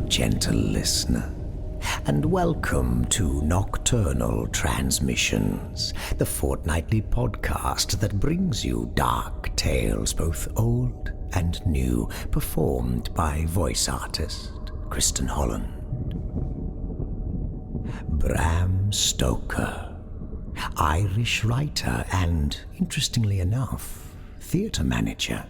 gentle listener, and welcome to Nocturnal Transmissions, the fortnightly podcast that brings you dark tales, both old and new, performed by voice artist Kristin Holland. Bram Stoker, Irish writer and, interestingly enough, theatre manager.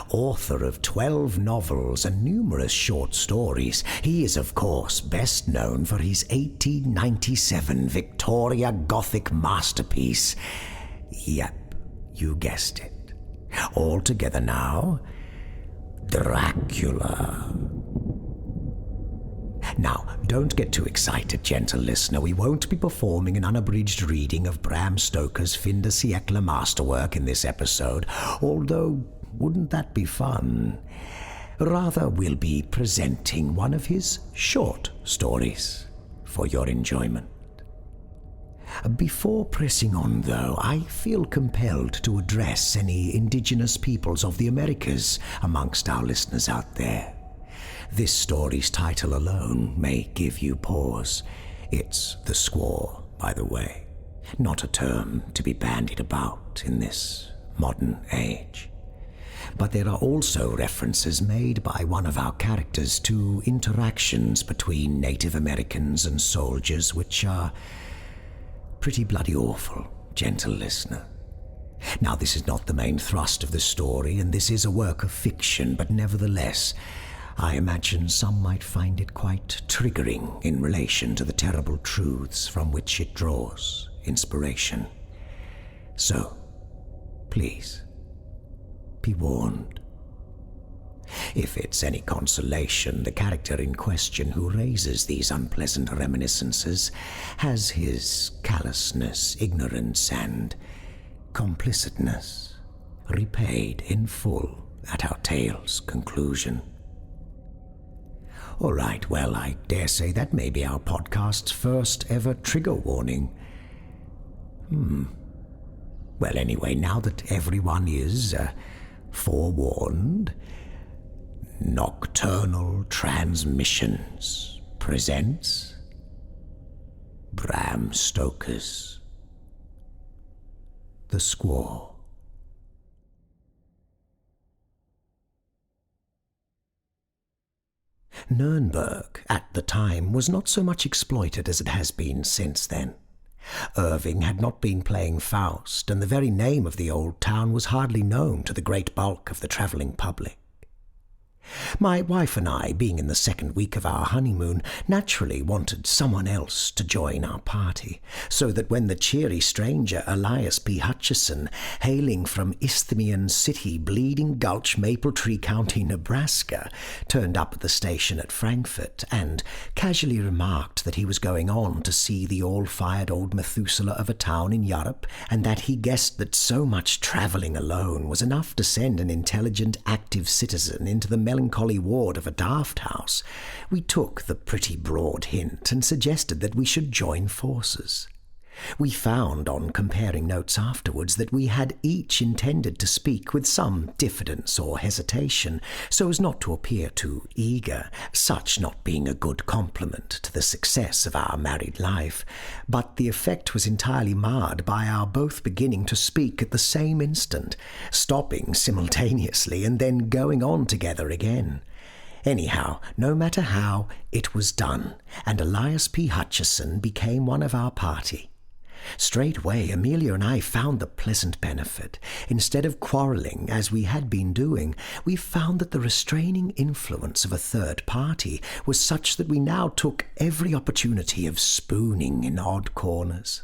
Author of 12 novels and numerous short stories, he is of course best known for his 1897 Victoria Gothic masterpiece. Yep, you guessed it. All together now, Dracula. Now, don't get too excited, gentle listener. We won't be performing an unabridged reading of Bram Stoker's fin de siècle masterwork in this episode, although wouldn't that be fun? Rather, we'll be presenting one of his short stories for your enjoyment. Before pressing on, though, I feel compelled to address any indigenous peoples of the Americas amongst our listeners out there. This story's title alone may give you pause. It's the SQUAW, by the way, not a term to be bandied about in this modern age. But there are also references made by one of our characters to interactions between Native Americans and soldiers, which are pretty bloody awful, gentle listener. Now, this is not the main thrust of the story, and this is a work of fiction, but nevertheless, I imagine some might find it quite triggering in relation to the terrible truths from which it draws inspiration. So, please, be warned. If it's any consolation, the character in question who raises these unpleasant reminiscences has his callousness, ignorance, and complicitness repaid in full at our tale's conclusion. All right, well, I dare say that may be our podcast's first ever trigger warning. Well, anyway, now that everyone is forewarned, Nocturnal Transmissions presents Bram Stoker's The SQUAW. Nuremberg, at the time, was not so much exploited as it has been since then. Irving had not been playing Faust, and the very name of the old town was hardly known to the great bulk of the travelling public. My wife and I, being in the second week of our honeymoon, naturally wanted someone else to join our party, so that when the cheery stranger Elias P. Hutcheson, hailing from Isthmian City, Bleeding Gulch, Maple Tree County, Nebraska, turned up at the station at Frankfurt and casually remarked that he was going on to see the all-fired old Methuselah of a town in Europe, and that he guessed that so much travelling alone was enough to send an intelligent, active citizen into the melancholy ward of a daft house, we took the pretty broad hint and suggested that we should join forces. We found, on comparing notes afterwards, that we had each intended to speak with some diffidence or hesitation, so as not to appear too eager, such not being a good compliment to the success of our married life, but the effect was entirely marred by our both beginning to speak at the same instant, stopping simultaneously and then going on together again. Anyhow, no matter how, it was done, and Elias P. Hutcheson became one of our party. Straightway, Amelia and I found the pleasant benefit. Instead of quarrelling, as we had been doing, we found that the restraining influence of a third party was such that we now took every opportunity of spooning in odd corners.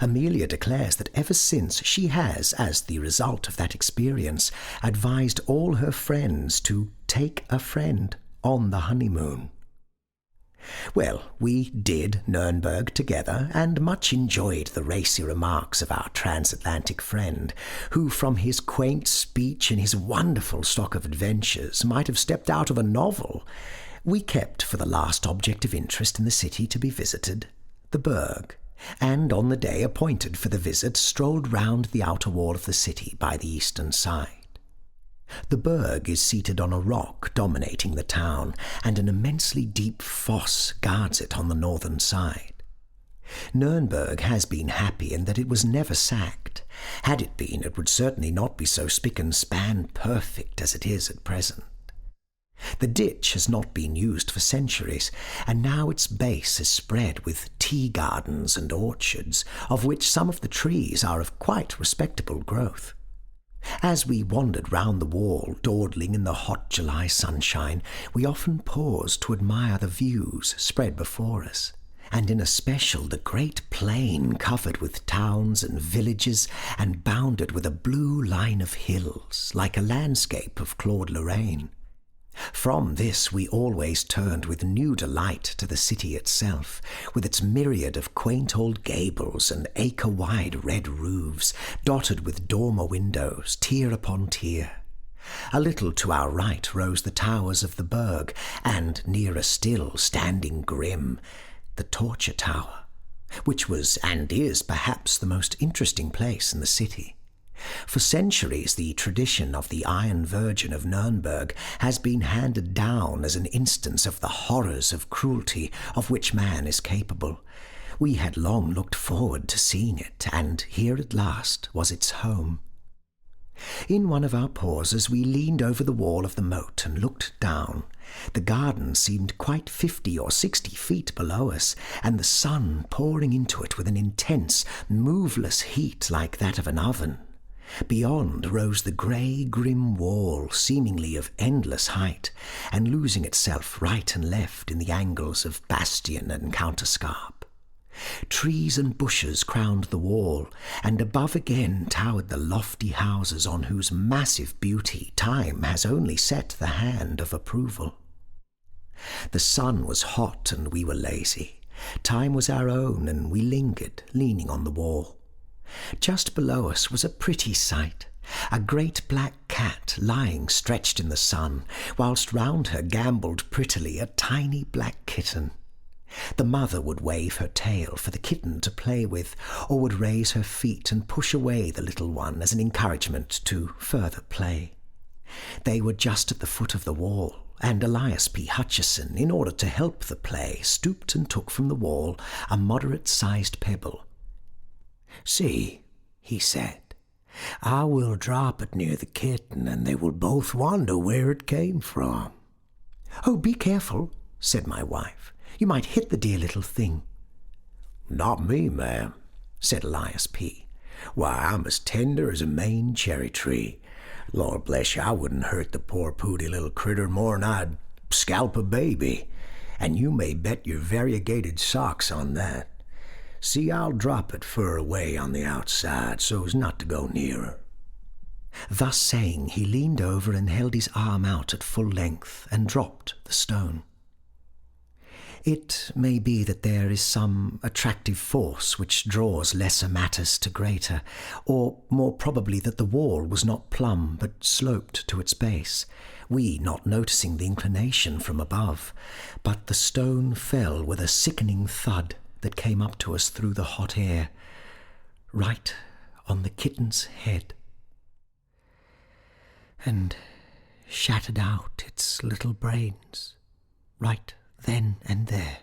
Amelia declares that ever since she has, as the result of that experience, advised all her friends to take a friend on the honeymoon. Well, we did Nuremberg together, and much enjoyed the racy remarks of our transatlantic friend, who from his quaint speech and his wonderful stock of adventures might have stepped out of a novel. We kept for the last object of interest in the city to be visited, the Burg, and on the day appointed for the visit strolled round the outer wall of the city by the eastern side. The burg is seated on a rock dominating the town, and an immensely deep fosse guards it on the northern side. Nurnberg has been happy in that it was never sacked. Had it been, it would certainly not be so spick and span perfect as it is at present. The ditch has not been used for centuries, and now its base is spread with tea gardens and orchards, of which some of the trees are of quite respectable growth. As we wandered round the wall, dawdling in the hot July sunshine, we often paused to admire the views spread before us, and in especial the great plain covered with towns and villages and bounded with a blue line of hills, like a landscape of Claude Lorraine. From this we always turned with new delight to the city itself, with its myriad of quaint old gables and acre-wide red roofs, dotted with dormer windows, tier upon tier. A little to our right rose the towers of the burg, and nearer still, standing grim, the torture tower, which was and is perhaps the most interesting place in the city. For centuries the tradition of the Iron Virgin of Nurnberg has been handed down as an instance of the horrors of cruelty of which man is capable. We had long looked forward to seeing it, and here at last was its home. In one of our pauses we leaned over the wall of the moat and looked down. The garden seemed quite 50 or 60 feet below us, and the sun pouring into it with an intense, moveless heat like that of an oven. Beyond rose the grey, grim wall, seemingly of endless height, and losing itself right and left in the angles of bastion and counterscarp. Trees and bushes crowned the wall, and above again towered the lofty houses on whose massive beauty time has only set the hand of approval. The sun was hot and we were lazy. Time was our own, and we lingered, leaning on the wall. Just below us was a pretty sight, a great black cat lying stretched in the sun, whilst round her gambolled prettily a tiny black kitten. The mother would wave her tail for the kitten to play with, or would raise her feet and push away the little one as an encouragement to further play. They were just at the foot of the wall, and Elias P. Hutcheson, in order to help the play, stooped and took from the wall a moderate-sized pebble. "See," he said, "I will drop it near the kitten, and they will both wonder where it came from." "Oh, be careful," said my wife. "You might hit the dear little thing." "Not me, ma'am," said Elias P. "Why, I'm as tender as a Maine cherry tree. Lord bless you, I wouldn't hurt the poor pooty little critter more'n I'd scalp a baby, and you may bet your variegated socks on that. See, I'll drop it fur away on the outside, so's not to go nearer." Thus saying, he leaned over and held his arm out at full length and dropped the stone. It may be that there is some attractive force which draws lesser matters to greater, or more probably that the wall was not plumb but sloped to its base, we not noticing the inclination from above, but the stone fell with a sickening thud that came up to us through the hot air, right on the kitten's head, and shattered out its little brains right then and there.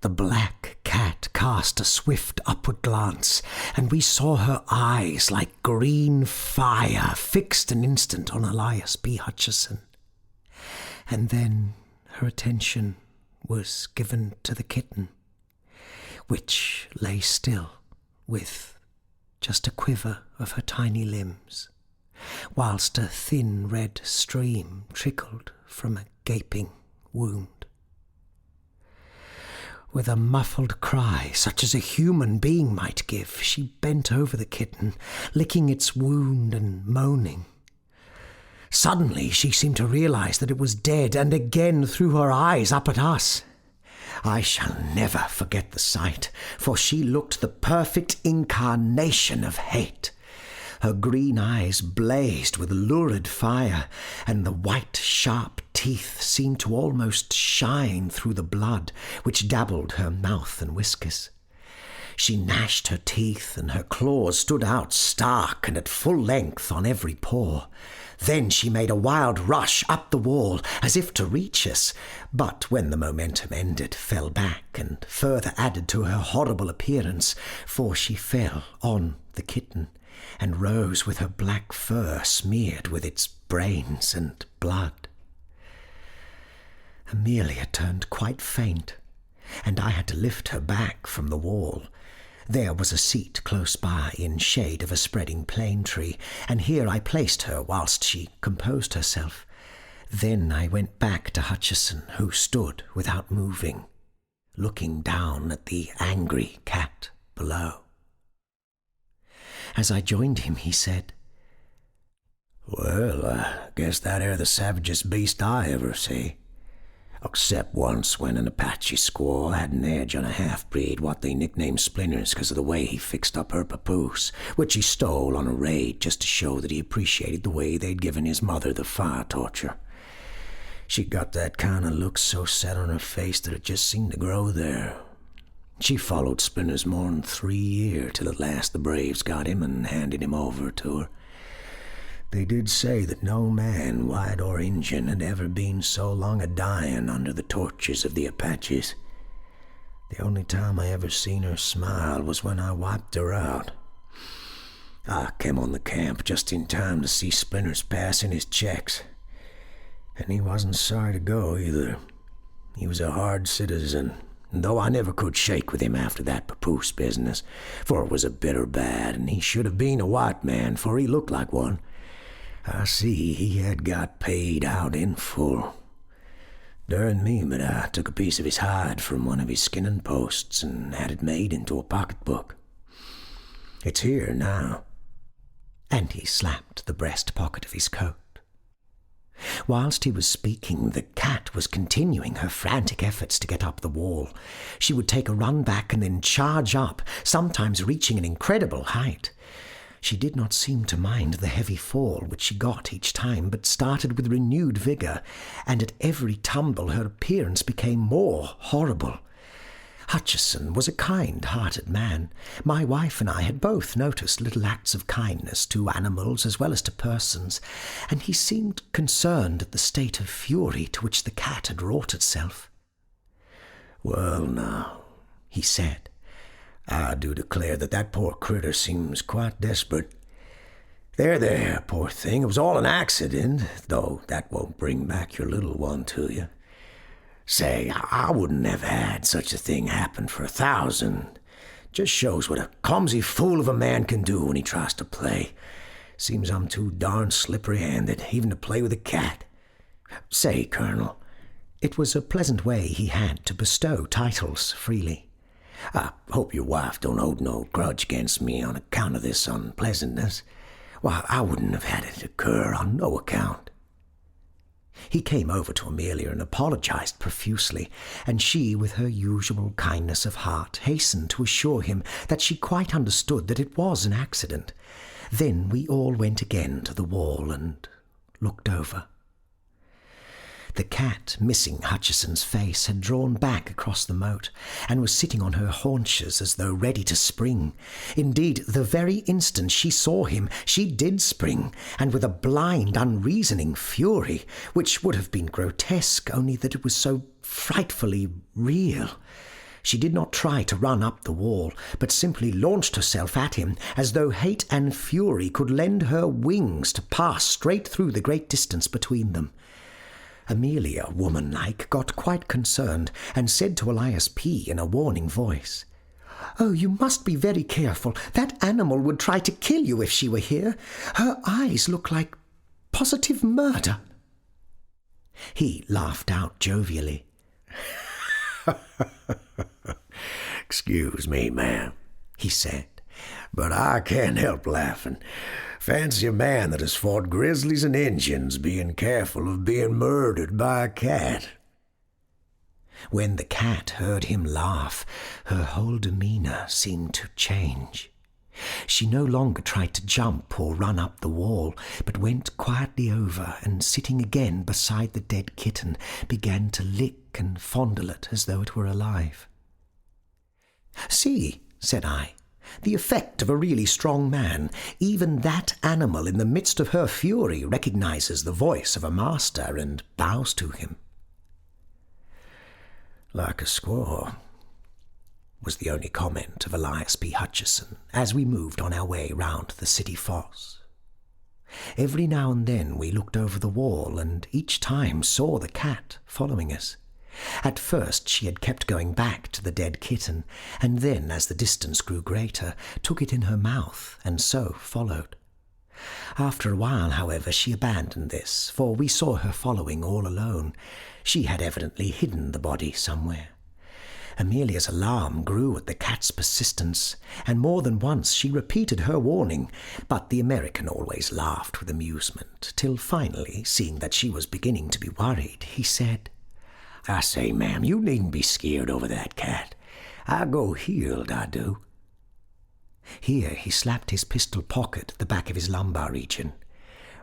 The black cat cast a swift upward glance, and we saw her eyes like green fire fixed an instant on Elias P. Hutcheson, and then her attention was given to the kitten, which lay still with just a quiver of her tiny limbs, whilst a thin red stream trickled from a gaping wound. With a muffled cry, such as a human being might give, she bent over the kitten, licking its wound and moaning. Suddenly she seemed to realize that it was dead, and again threw her eyes up at us. I shall never forget the sight, for she looked the perfect incarnation of hate. Her green eyes blazed with lurid fire, and the white, sharp teeth seemed to almost shine through the blood which dabbled her mouth and whiskers. She gnashed her teeth, and her claws stood out stark and at full length on every paw. Then she made a wild rush up the wall, as if to reach us, but when the momentum ended, fell back, and further added to her horrible appearance, for she fell on the kitten, and rose with her black fur smeared with its brains and blood. Amelia turned quite faint, and I had to lift her back from the wall. There was a seat close by, in shade of a spreading plane tree, and here I placed her whilst she composed herself. Then I went back to Hutcheson, who stood without moving, looking down at the angry cat below. As I joined him, he said, "Well, I guess that air the savagest beast I ever see. Except once when an Apache squaw had an edge on a half-breed what they nicknamed Splinters because of the way he fixed up her papoose, which he stole on a raid just to show that he appreciated the way they'd given his mother the fire torture. She got that kind of look so set on her face that it just seemed to grow there. She followed Splinters more'n 3 years, till at last the braves got him and handed him over to her. They did say that no man, white or Injun, had ever been so long a-dying under the tortures of the Apaches. The only time I ever seen her smile was when I wiped her out. I came on the camp just in time to see Splinters pass in his checks. And he wasn't sorry to go, either. He was a hard citizen, and though I never could shake with him after that papoose business, for it was a bitter bad, and he should have been a white man, for he looked like one, I see he had got paid out in full. Darn me, but I took a piece of his hide from one of his skinning posts and had it made into a pocketbook. It's here now." And he slapped the breast pocket of his coat. Whilst he was speaking, the cat was continuing her frantic efforts to get up the wall. She would take a run back and then charge up, sometimes reaching an incredible height. She did not seem to mind the heavy fall which she got each time, but started with renewed vigour, and at every tumble her appearance became more horrible. Hutcheson was a kind-hearted man. My wife and I had both noticed little acts of kindness to animals as well as to persons, and he seemed concerned at the state of fury to which the cat had wrought itself. "Well, now," he said, "I do declare that poor critter seems quite desperate. There, poor thing, it was all an accident, though that won't bring back your little one to you. Say, I wouldn't have had such a thing happen for 1,000. Just shows what a clumsy fool of a man can do when he tries to play. Seems I'm too darn slippery-handed, even to play with a cat. Say, Colonel," it was a pleasant way he had to bestow titles freely, "I hope your wife don't hold no grudge against me on account of this unpleasantness. Why, I wouldn't have had it occur on no account." He came over to Amelia and apologized profusely, and she, with her usual kindness of heart, hastened to assure him that she quite understood that it was an accident. Then we all went again to the wall and looked over. The cat, missing Hutcheson's face, had drawn back across the moat, and was sitting on her haunches as though ready to spring. Indeed, the very instant she saw him, she did spring, and with a blind, unreasoning fury, which would have been grotesque, only that it was so frightfully real. She did not try to run up the wall, but simply launched herself at him, as though hate and fury could lend her wings to pass straight through the great distance between them. Amelia, woman-like, got quite concerned, and said to Elias P. in a warning voice, "Oh, you must be very careful. That animal would try to kill you if she were here. Her eyes look like positive murder." He laughed out jovially. "Excuse me, ma'am," he said, "but I can't help laughing. Fancy a man that has fought grizzlies and Injuns being careful of being murdered by a cat." When the cat heard him laugh, her whole demeanour seemed to change. She no longer tried to jump or run up the wall, but went quietly over and, sitting again beside the dead kitten, began to lick and fondle it as though it were alive. "See," said I. "The effect of a really strong man. Even that animal in the midst of her fury recognizes the voice of a master and bows to him." "Like a squaw," was the only comment of Elias P. Hutcheson as we moved on our way round the city fosse. Every now and then we looked over the wall and each time saw the cat following us. At first she had kept going back to the dead kitten, and then, as the distance grew greater, took it in her mouth and so followed. After a while, however, she abandoned this, for we saw her following all alone. She had evidently hidden the body somewhere. Amelia's alarm grew at the cat's persistence, and more than once she repeated her warning, but the American always laughed with amusement, till finally, seeing that she was beginning to be worried, he said, "I say, ma'am, you needn't be scared over that cat. I go healed, I do." Here he slapped his pistol pocket at the back of his lumbar region.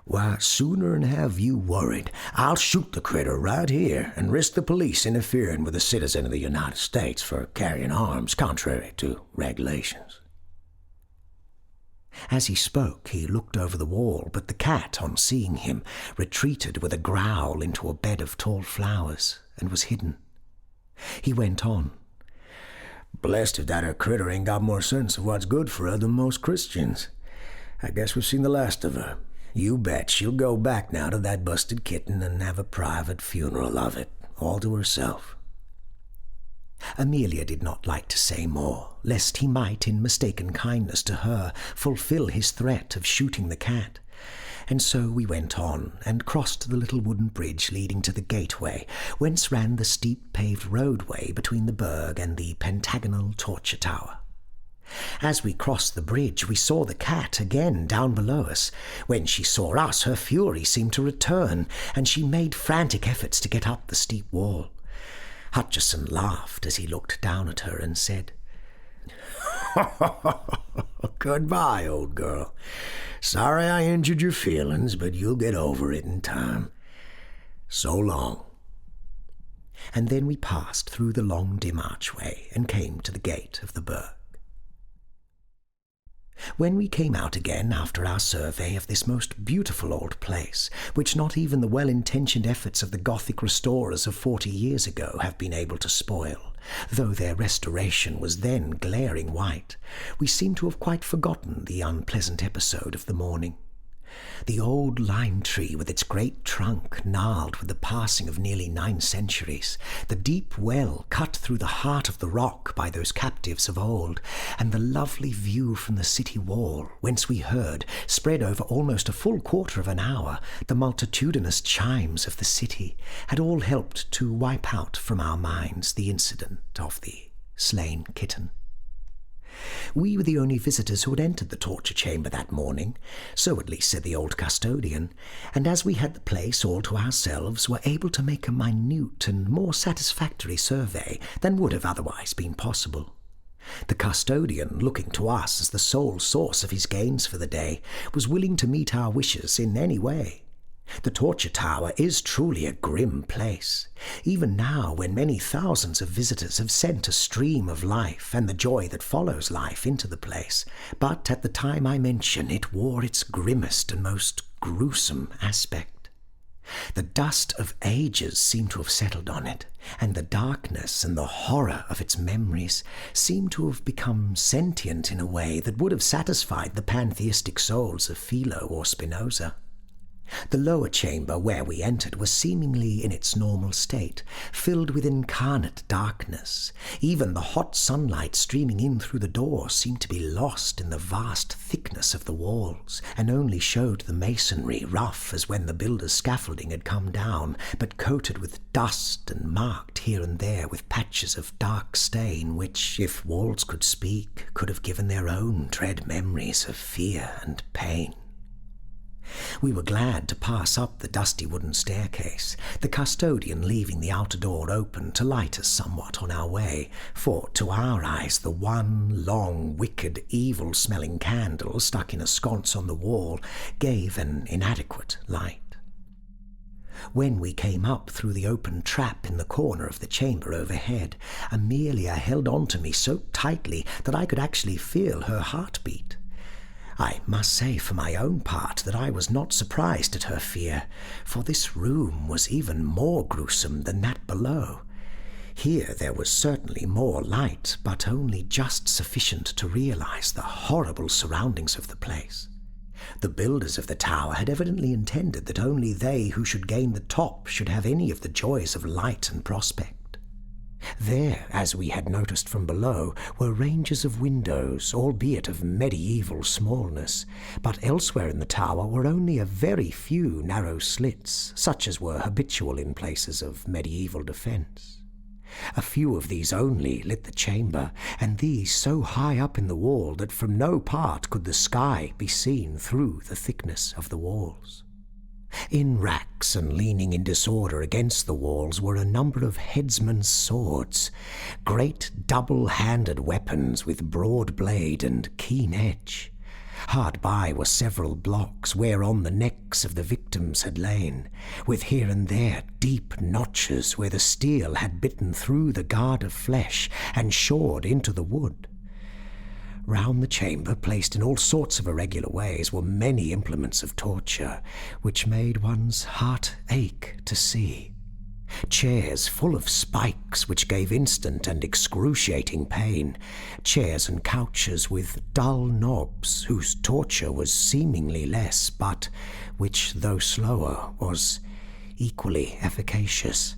"Why, sooner'n have you worried, I'll shoot the critter right here and risk the police interfering with a citizen of the United States for carrying arms contrary to regulations." As he spoke, he looked over the wall, but the cat, on seeing him, retreated with a growl into a bed of tall flowers and was hidden. He went on, "Blessed if that her critter ain't got more sense of what's good for her than most Christians. I guess we've seen the last of her. You bet she'll go back now to that busted kitten and have a private funeral of it, all to herself." Amelia did not like to say more, lest he might, in mistaken kindness to her, fulfill his threat of shooting the cat. And so we went on, and crossed the little wooden bridge leading to the gateway, whence ran the steep paved roadway between the burg and the pentagonal torture tower. As we crossed the bridge, we saw the cat again down below us. When she saw us, her fury seemed to return, and she made frantic efforts to get up the steep wall. Hutcheson laughed as he looked down at her and said, "Goodbye, old girl. Sorry I injured your feelings, but you'll get over it in time. So long." And then we passed through the long dim archway and came to the gate of the burg. When we came out again after our survey of this most beautiful old place, which not even the well-intentioned efforts of the Gothic restorers of 40 years ago have been able to spoil, though their restoration was then glaring white, we seemed to have quite forgotten the unpleasant episode of the morning. The old lime tree with its great trunk gnarled with the passing of nearly 9 centuries, the deep well cut through the heart of the rock by those captives of old, and the lovely view from the city wall, whence we heard, spread over almost a full quarter of an hour, the multitudinous chimes of the city, had all helped to wipe out from our minds the incident of the slain kitten. We were the only visitors who had entered the torture chamber that morning, so at least said the old custodian, and as we had the place all to ourselves, were able to make a minute and more satisfactory survey than would have otherwise been possible. The custodian, looking to us as the sole source of his gains for the day, was willing to meet our wishes in any way. The torture tower is truly a grim place, even now when many thousands of visitors have sent a stream of life and the joy that follows life into the place, but at the time I mention it wore its grimmest and most gruesome aspect. The dust of ages seemed to have settled on it, and the darkness and the horror of its memories seemed to have become sentient in a way that would have satisfied the pantheistic souls of Philo or Spinoza. The lower chamber where we entered was seemingly in its normal state, filled with incarnate darkness. Even the hot sunlight streaming in through the door seemed to be lost in the vast thickness of the walls, and only showed the masonry rough as when the builder's scaffolding had come down, but coated with dust and marked here and there with patches of dark stain which, if walls could speak, could have given their own dread memories of fear and pain. We were glad to pass up the dusty wooden staircase, the custodian leaving the outer door open to light us somewhat on our way, for to our eyes the one long, wicked, evil-smelling candle stuck in a sconce on the wall gave an inadequate light. When we came up through the open trap in the corner of the chamber overhead, Amelia held on to me so tightly that I could actually feel her heartbeat. I must say for my own part that I was not surprised at her fear, for this room was even more gruesome than that below. Here there was certainly more light, but only just sufficient to realize the horrible surroundings of the place. The builders of the tower had evidently intended that only they who should gain the top should have any of the joys of light and prospect. There, as we had noticed from below, were ranges of windows, albeit of medieval smallness, but elsewhere in the tower were only a very few narrow slits, such as were habitual in places of medieval defence. A few of these only lit the chamber, and these so high up in the wall that from no part could the sky be seen through the thickness of the walls. In racks and leaning in disorder against the walls were a number of headsmen's swords, great double-handed weapons with broad blade and keen edge. Hard by were several blocks whereon the necks of the victims had lain, with here and there deep notches where the steel had bitten through the guard of flesh and shored into the wood. Round the chamber, placed in all sorts of irregular ways, were many implements of torture, which made one's heart ache to see. Chairs full of spikes which gave instant and excruciating pain, chairs and couches with dull knobs whose torture was seemingly less, but which, though slower, was equally efficacious.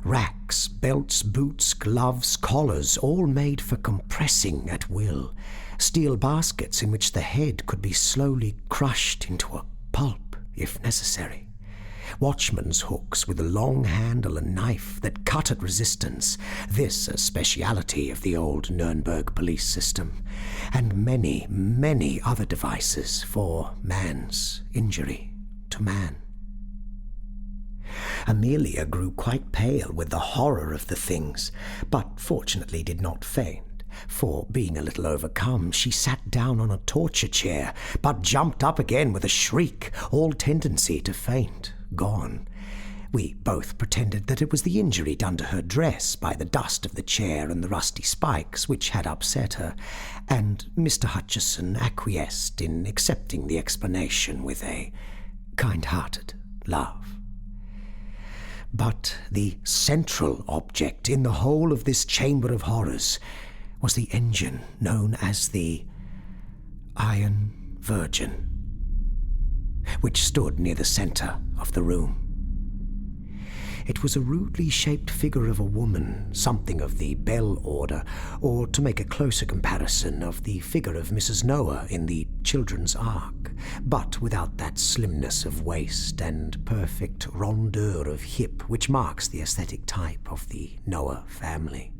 Racks, belts, boots, gloves, collars, all made for compressing at will. Steel baskets in which the head could be slowly crushed into a pulp, if necessary. Watchman's hooks with a long handle and knife that cut at resistance, this a speciality of the old Nuremberg police system, and many, many other devices for man's injury to man. Amelia grew quite pale with the horror of the things, but fortunately did not faint, for, being a little overcome, she sat down on a torture chair, but jumped up again with a shriek, all tendency to faint gone. We both pretended that it was the injury done to her dress by the dust of the chair and the rusty spikes which had upset her, and Mr. Hutcheson acquiesced in accepting the explanation with a kind-hearted laugh. But the central object in the whole of this chamber of horrors was the engine known as the Iron Virgin, which stood near the centre of the room. It was a rudely shaped figure of a woman, something of the Bell order, or, to make a closer comparison, of the figure of Mrs. Noah in the Children's Ark, but without that slimness of waist and perfect rondeur of hip which marks the aesthetic type of the Noah family.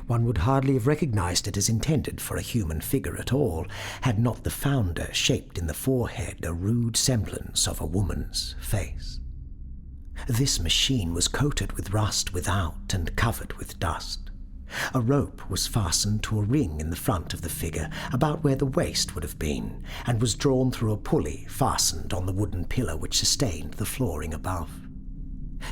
One would hardly have recognized it as intended for a human figure at all, had not the founder shaped in the forehead a rude semblance of a woman's face. This machine was coated with rust without and covered with dust. A rope was fastened to a ring in the front of the figure, about where the waist would have been, and was drawn through a pulley fastened on the wooden pillar which sustained the flooring above.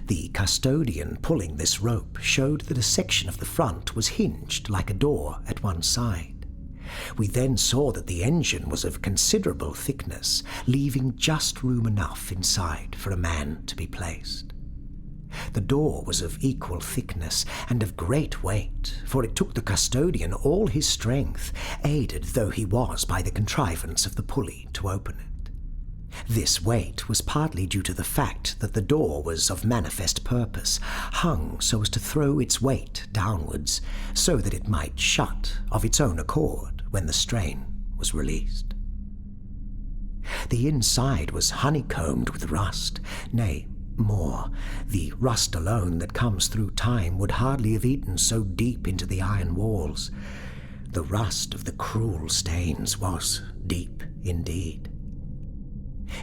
The custodian pulling this rope showed that a section of the front was hinged like a door at one side. We then saw that the engine was of considerable thickness, leaving just room enough inside for a man to be placed. The door was of equal thickness and of great weight, for it took the custodian all his strength, aided though he was by the contrivance of the pulley, to open it. This weight was partly due to the fact that the door was of manifest purpose, hung so as to throw its weight downwards, so that it might shut of its own accord when the strain was released. The inside was honeycombed with rust, nay, more. The rust alone that comes through time would hardly have eaten so deep into the iron walls. The rust of the cruel stains was deep indeed.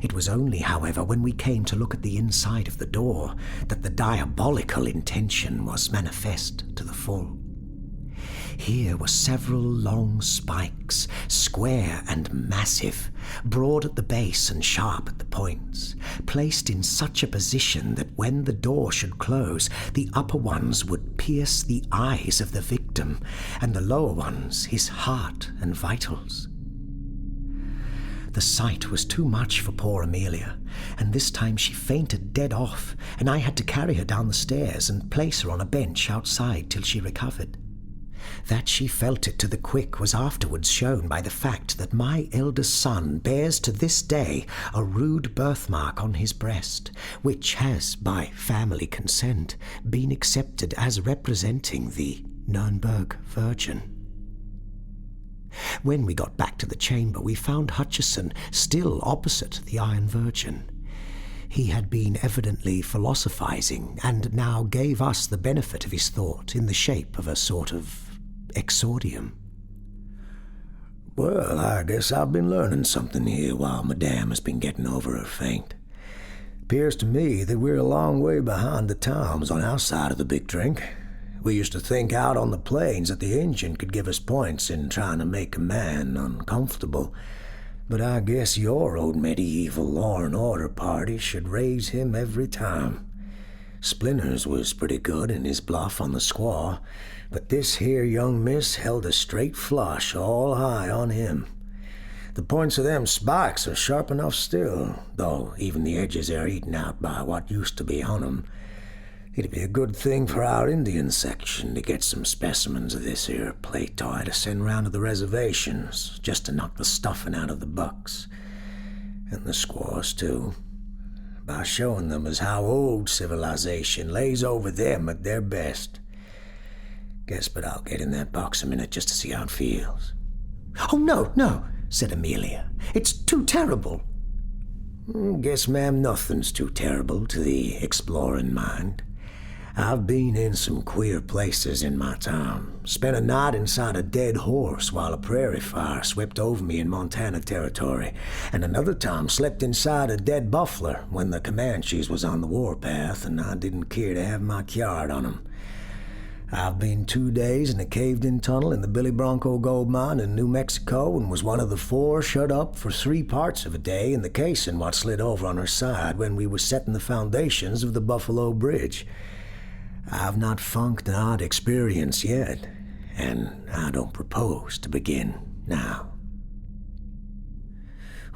It was only, however, when we came to look at the inside of the door that the diabolical intention was manifest to the full. Here were several long spikes, square and massive, broad at the base and sharp at the points, placed in such a position that when the door should close, the upper ones would pierce the eyes of the victim, and the lower ones his heart and vitals. The sight was too much for poor Amelia, and this time she fainted dead off, and I had to carry her down the stairs and place her on a bench outside till she recovered. That she felt it to the quick was afterwards shown by the fact that my eldest son bears to this day a rude birthmark on his breast, which has, by family consent, been accepted as representing the Nurnberg Virgin. When we got back to the chamber, we found Hutcheson still opposite the Iron Virgin. He had been evidently philosophizing, and now gave us the benefit of his thought in the shape of a sort of exordium. "Well, I guess I've been learning something here while Madame has been getting over her faint. 'Pears to me that we're a long way behind the times on our side of the big drink. We used to think out on the plains that the engine could give us points in trying to make a man uncomfortable, but I guess your old medieval law and order party should raise him every time. Splinters was pretty good in his bluff on the SQUAW, but this here young miss held a straight flush all high on him. The points of them spikes are sharp enough still, though even the edges are eaten out by what used to be on 'em. It'd be a good thing for our Indian section to get some specimens of this here play toy to send round to the reservations, just to knock the stuffing out of the bucks. And the squaws, too, by showing them as how old civilization lays over them at their best. Guess but I'll get in that box a minute just to see how it feels." "Oh, no," said Amelia. "It's too terrible." "Guess, ma'am, nothing's too terrible to the exploring mind. I've been in some queer places in my time. Spent a night inside a dead horse while a prairie fire swept over me in Montana Territory, and another time slept inside a dead buffler when the Comanches was on the warpath and I didn't care to have my kyard on 'em. I've been 2 days in a caved-in tunnel in the Billy Bronco gold mine in New Mexico and was one of the 4 shut up for 3 parts of a day in the casing what slid over on her side when we was setting the foundations of the Buffalo Bridge. I've not funked an odd experience yet, and I don't propose to begin now."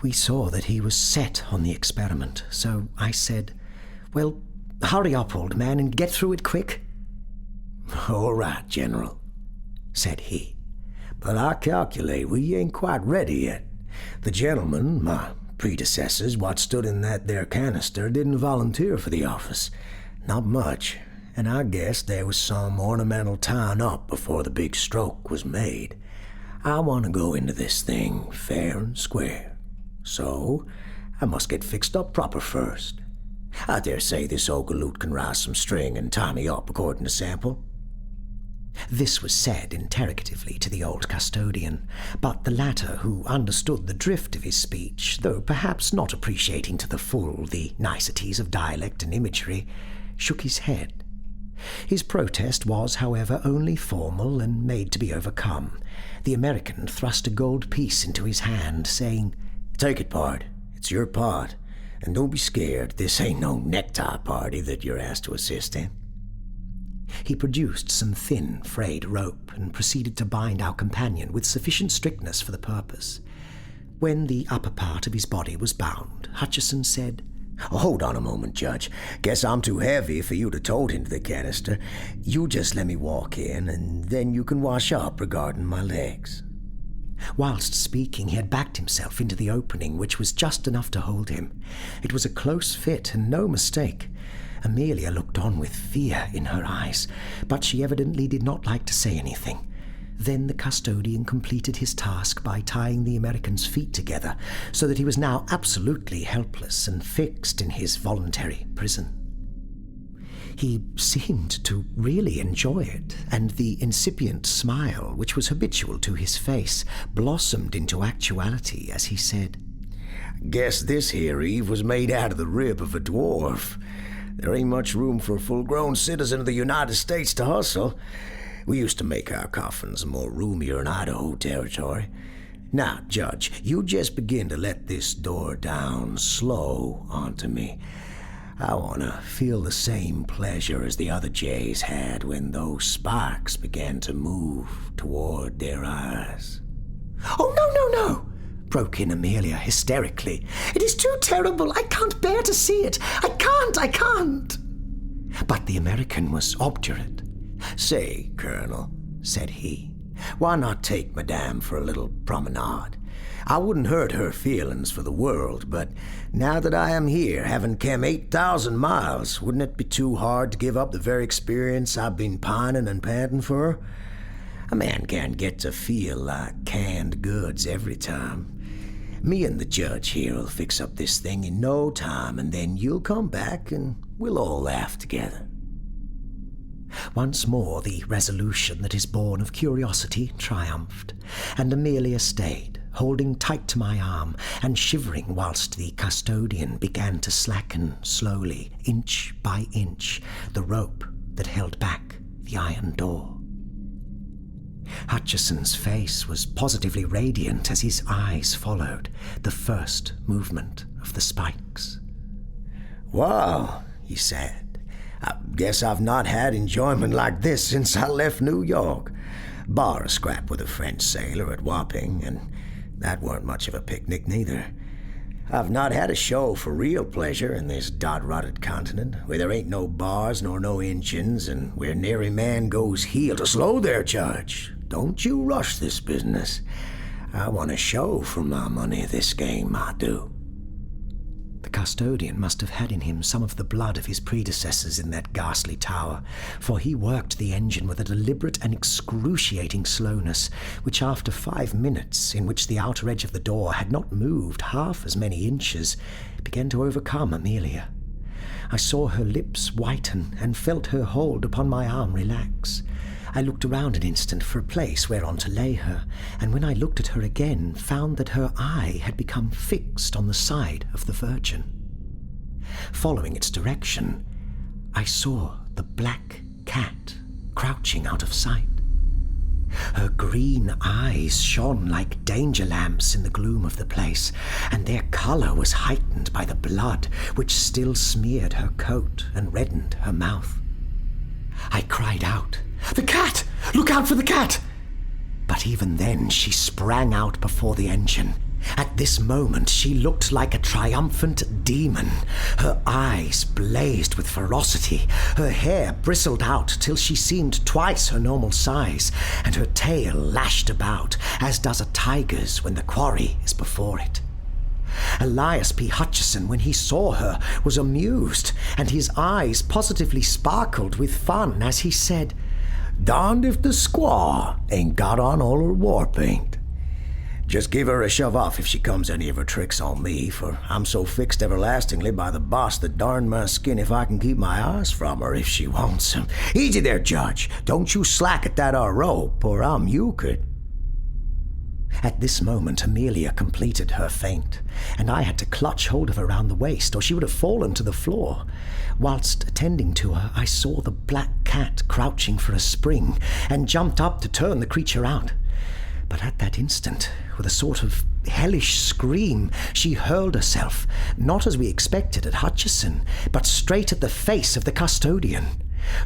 We saw that he was set on the experiment, so I said, "Well, hurry up, old man, and get through it quick." "All right, General," said he, "but I calculate we ain't quite ready yet. The gentlemen, my predecessors, what stood in that there canister, didn't volunteer for the office. Not much. And I guess there was some ornamental tying up before the big stroke was made. I want to go into this thing fair and square, so I must get fixed up proper first. I dare say this old galoot can rise some string and tie me up according to sample." This was said interrogatively to the old custodian, but the latter, who understood the drift of his speech, though perhaps not appreciating to the full the niceties of dialect and imagery, shook his head. His protest was, however, only formal and made to be overcome. The American thrust a gold piece into his hand, saying, "Take it, pard. It's your part. And don't be scared. This ain't no necktie party that you're asked to assist in." He produced some thin, frayed rope and proceeded to bind our companion with sufficient strictness for the purpose. When the upper part of his body was bound, Hutcheson said, "Hold on a moment, Judge. Guess I'm too heavy for you to tote into the canister. You just let me walk in, and then you can wash up regarding my legs." Whilst speaking, he had backed himself into the opening, which was just enough to hold him. It was a close fit, and no mistake. Amelia looked on with fear in her eyes, but she evidently did not like to say anything. Then the custodian completed his task by tying the American's feet together, so that he was now absolutely helpless and fixed in his voluntary prison. He seemed to really enjoy it, and the incipient smile, which was habitual to his face, blossomed into actuality as he said, "Guess this here Eve was made out of the rib of a dwarf. There ain't much room for a full-grown citizen of the United States to hustle. We used to make our coffins more roomier in Idaho territory. Now, Judge, you just begin to let this door down slow onto me. I want to feel the same pleasure as the other jays had when those sparks began to move toward their eyes." "Oh, no," broke in Amelia hysterically. "It is too terrible. I can't bear to see it. I can't. But the American was obdurate. "Say, Colonel," said he, "why not take Madame for a little promenade? I wouldn't hurt her feelings for the world, but now that I am here, having come 8,000 miles, wouldn't it be too hard to give up the very experience I've been pining and panting for? A man can't get to feel like canned goods every time. Me and the judge here will fix up this thing in no time, and then you'll come back and we'll all laugh together." Once more the resolution that is born of curiosity triumphed, and Amelia stayed, holding tight to my arm and shivering whilst the custodian began to slacken slowly, inch by inch, the rope that held back the iron door. Hutcheson's face was positively radiant as his eyes followed the first movement of the spikes. "Wow," he said. "I guess I've not had enjoyment like this since I left New York. Bar a scrap with a French sailor at Wapping, and that weren't much of a picnic neither. I've not had a show for real pleasure in this dot-rotted continent, where there ain't no bars nor no engines, and where nary man goes heel to slow there, Judge. Don't you rush this business. I want a show for my money this game, I do." The custodian must have had in him some of the blood of his predecessors in that ghastly tower, for he worked the engine with a deliberate and excruciating slowness, which after 5 minutes, in which the outer edge of the door had not moved half as many inches, began to overcome Amelia. I saw her lips whiten and felt her hold upon my arm relax. I looked around an instant for a place whereon to lay her, and when I looked at her again, found that her eye had become fixed on the side of the Virgin. Following its direction, I saw the black cat crouching out of sight. Her green eyes shone like danger lamps in the gloom of the place, and their colour was heightened by the blood which still smeared her coat and reddened her mouth. I cried out, "The cat! Look out for the cat!" But even then she sprang out before the engine. At this moment she looked like a triumphant demon. Her eyes blazed with ferocity, her hair bristled out till she seemed twice her normal size, and her tail lashed about, as does a tiger's when the quarry is before it. Elias P. Hutcheson, when he saw her, was amused, and his eyes positively sparkled with fun as he said, "Darned if the squaw ain't got on all her war paint. Just give her a shove off if she comes any of her tricks on me, for I'm so fixed everlastingly by the boss that darn my skin if I can keep my eyes from her if she wants 'em. Easy there, Judge. Don't you slack at that rope, or I'll muke it." At this moment Amelia completed her feint, and I had to clutch hold of her round the waist, or she would have fallen to the floor. Whilst attending to her, I saw the black cat crouching for a spring, and jumped up to turn the creature out. But at that instant, with a sort of hellish scream, she hurled herself, not as we expected at Hutcheson, but straight at the face of the custodian.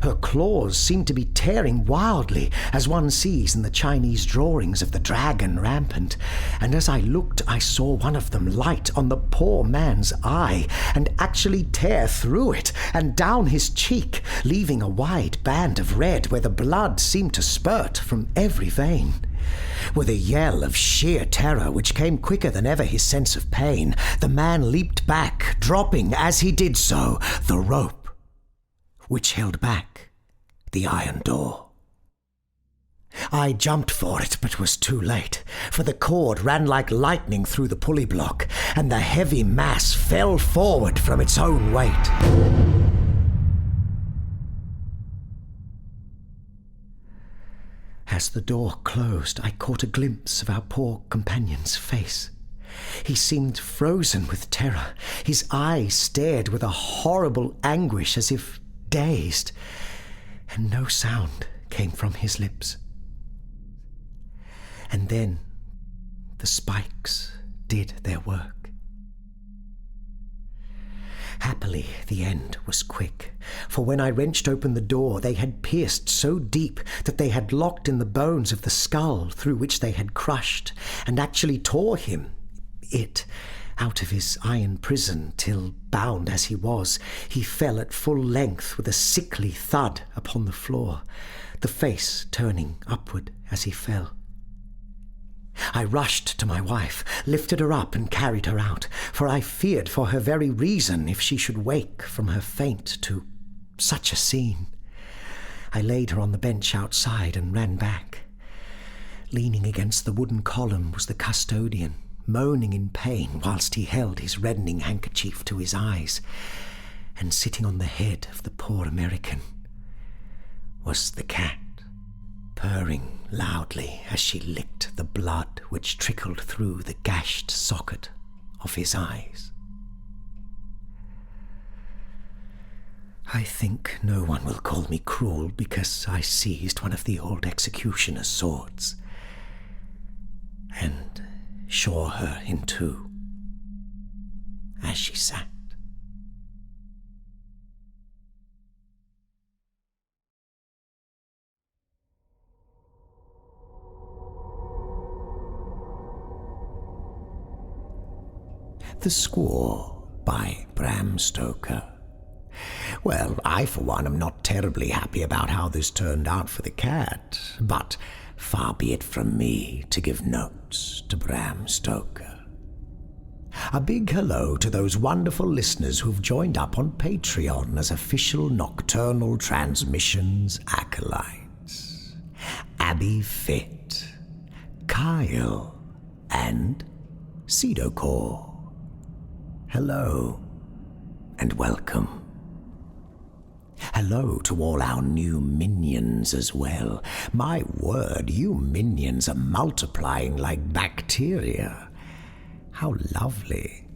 Her claws seemed to be tearing wildly, as one sees in the Chinese drawings of the dragon rampant, and as I looked I saw one of them light on the poor man's eye, and actually tear through it and down his cheek, leaving a wide band of red where the blood seemed to spurt from every vein. With a yell of sheer terror which came quicker than ever his sense of pain, the man leaped back, dropping as he did so the rope which held back the iron door. I jumped for it, but was too late, for the cord ran like lightning through the pulley block, and the heavy mass fell forward from its own weight. As the door closed, I caught a glimpse of our poor companion's face. He seemed frozen with terror. His eyes stared with a horrible anguish as if dazed, and no sound came from his lips. And then the spikes did their work. Happily, the end was quick, for when I wrenched open the door, they had pierced so deep that they had locked in the bones of the skull through which they had crushed, and actually tore him, out of his iron prison, till, bound as he was, he fell at full length with a sickly thud upon the floor, the face turning upward as he fell. I rushed to my wife, lifted her up and carried her out, for I feared for her very reason if she should wake from her faint to such a scene. I laid her on the bench outside and ran back. Leaning against the wooden column was the custodian, moaning in pain whilst he held his reddening handkerchief to his eyes, and sitting on the head of the poor American was the cat, purring loudly as she licked the blood which trickled through the gashed socket of his eyes. I think no one will call me cruel because I seized one of the old executioner's swords and shore her in two as she sat. The SQUAW by Bram Stoker. Well, I for one am not terribly happy about how this turned out for the cat, but far be it from me to give notes to Bram Stoker. A big hello to those wonderful listeners who've joined up on Patreon as official Nocturnal Transmissions acolytes. Abby Fit, Kyle, and Cedocor. Hello, and welcome. Hello to all our new minions as well. My word, you minions are multiplying like bacteria. How lovely.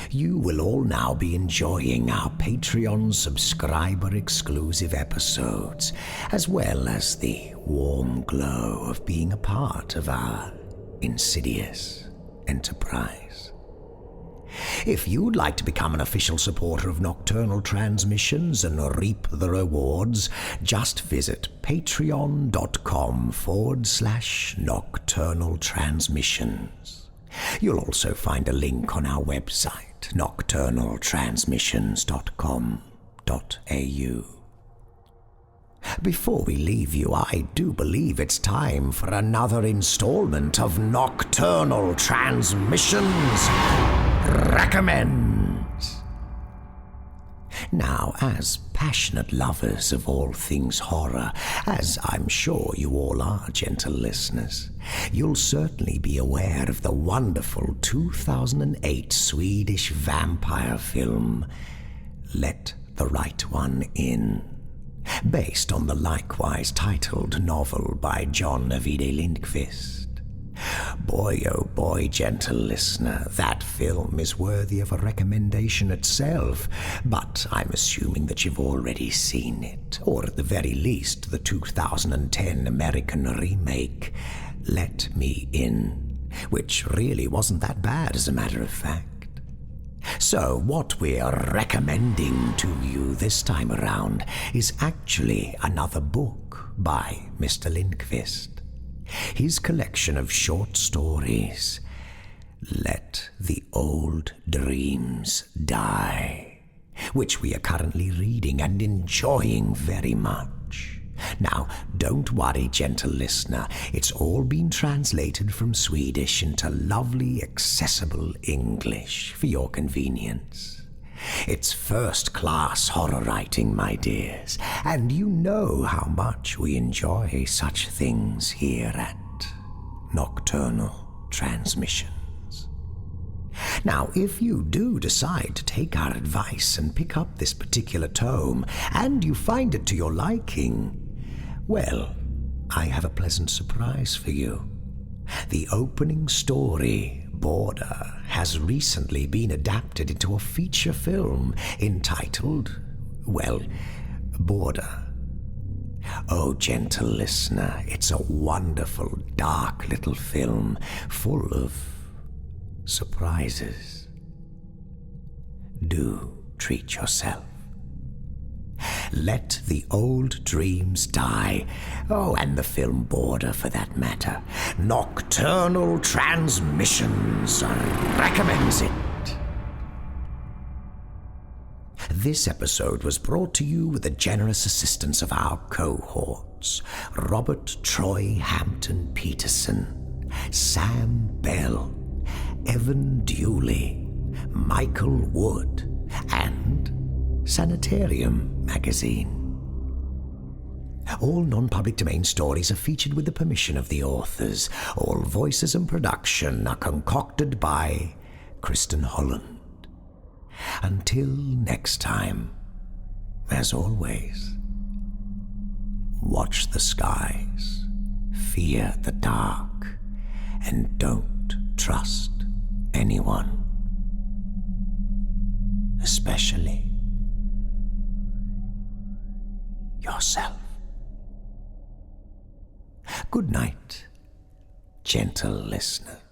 You will all now be enjoying our Patreon subscriber-exclusive episodes, as well as the warm glow of being a part of our insidious enterprise. If you'd like to become an official supporter of Nocturnal Transmissions and reap the rewards, just visit patreon.com/Nocturnal Transmissions. You'll also find a link on our website, nocturnaltransmissions.com.au. Before we leave you, I do believe it's time for another installment of Nocturnal Transmissions Recommends. Now, as passionate lovers of all things horror, as I'm sure you all are, gentle listeners, you'll certainly be aware of the wonderful 2008 Swedish vampire film, Let the Right One In, based on the likewise titled novel by John Ajvide Lindqvist. Boy, oh boy, gentle listener, that film is worthy of a recommendation itself, but I'm assuming that you've already seen it, or at the very least the 2010 American remake, Let Me In, which really wasn't that bad as a matter of fact. So what we're recommending to you this time around is actually another book by Mr. Lindqvist. His collection of short stories, Let the Old Dreams Die, which we are currently reading and enjoying very much. Now, don't worry, gentle listener, it's all been translated from Swedish into lovely, accessible English for your convenience. It's first-class horror writing, my dears, and you know how much we enjoy such things here at Nocturnal Transmissions. Now, if you do decide to take our advice and pick up this particular tome, and you find it to your liking, well, I have a pleasant surprise for you. The opening story, Border, has recently been adapted into a feature film entitled, well, Border. Oh, gentle listener, it's a wonderful, dark little film full of surprises. Do treat yourself. Let the old dreams die. Oh, and the film border, for that matter. Nocturnal Transmissions recommends it. This episode was brought to you with the generous assistance of our cohorts, Robert Troy Hampton Peterson, Sam Bell, Evan Dewley, Michael Wood, and Sanitarium magazine. All non-public domain stories are featured with the permission of the authors. All voices and production are concocted by Kristin Holland. Until next time, as always, watch the skies, fear the dark, and don't trust anyone, especially yourself. Good night, gentle listeners.